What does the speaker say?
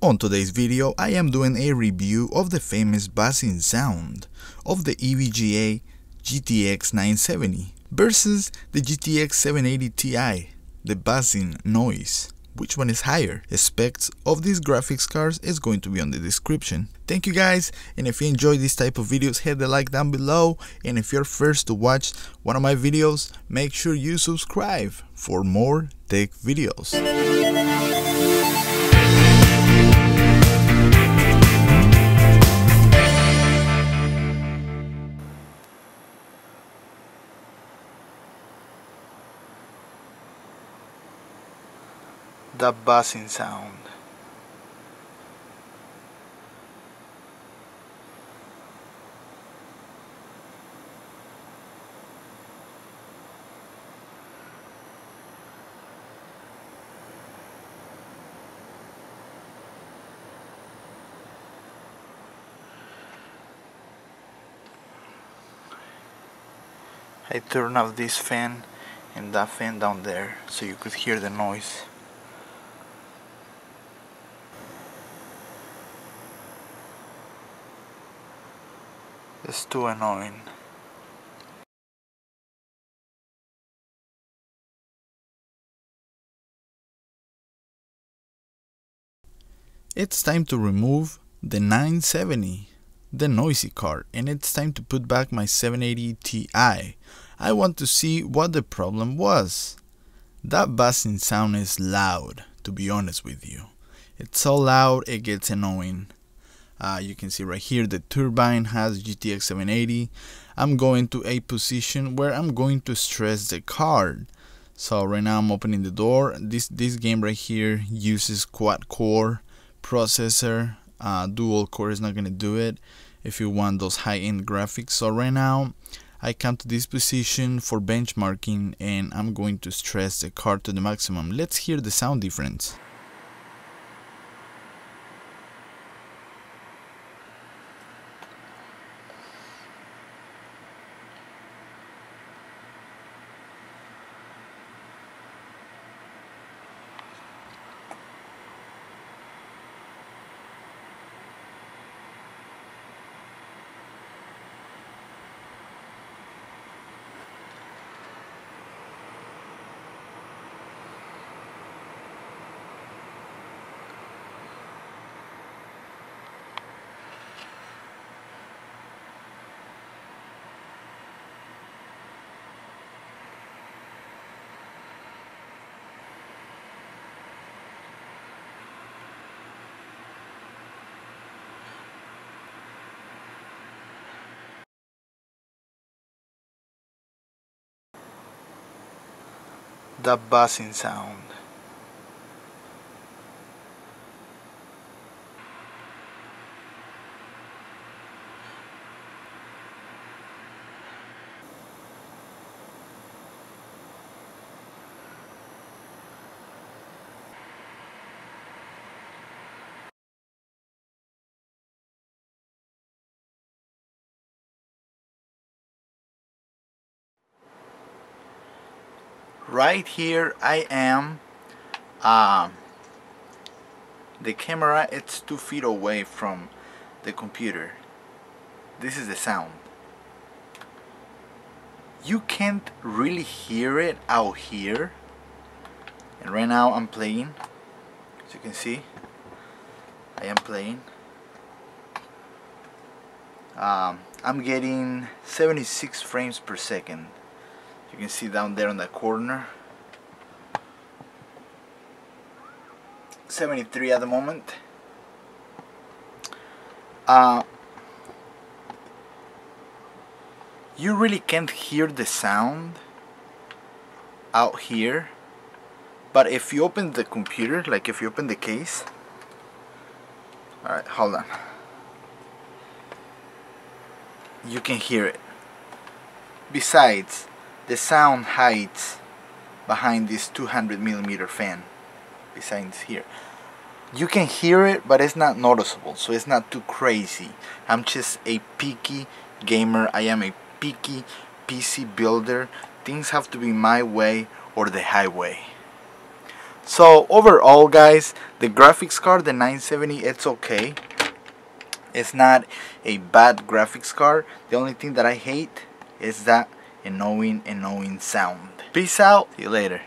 On today's video, I am doing a review of the famous buzzing sound of the EVGA GTX 970 versus the GTX 780 Ti, the buzzing noise. Which one is higher? Specs of these graphics cards is going to be on the description. Thank you guys, and if you enjoy this type of videos, hit the like down below, and if you're first to watch one of my videos, make sure you subscribe for more tech videos. The buzzing sound. I turn off this fan and that fan down there so you could hear the noise. It's too annoying. It's time to remove the 970, the noisy card, and it's time to put back my 780 Ti. I want to see what the problem was. That buzzing sound is loud, to be honest with you. It's so loud it gets annoying. You can see right here the turbine has GTX 780. I'm going to a position where I'm going to stress the card. So right now I'm opening the door. This game right here uses quad core processor. Dual core is not going to do it if you want those high-end graphics. So right now I come to this position for benchmarking and I'm going to stress the card to the maximum. Let's hear the sound difference. The buzzing sound. Right here I am. The camera, it's 2 feet away from the computer. This is the sound. You can't really hear it out here. And right now I'm playing. As you can see, I am playing. I'm getting 76 frames per second. You can see down there on the corner. 73 at the moment. You really can't hear the sound out here, but if you open the computer, like if you open the case, alright, hold on, you can hear it. Besides, the sound hides behind this 200mm fan. Besides here, you can hear it, but it's not noticeable, so it's not too crazy. I'm just a picky gamer. I am a picky PC builder. Things have to be my way or the highway. So overall, guys, the graphics card, the 970, it's okay. It's not a bad graphics card. The only thing that I hate is that annoying sound. Peace out. See you later.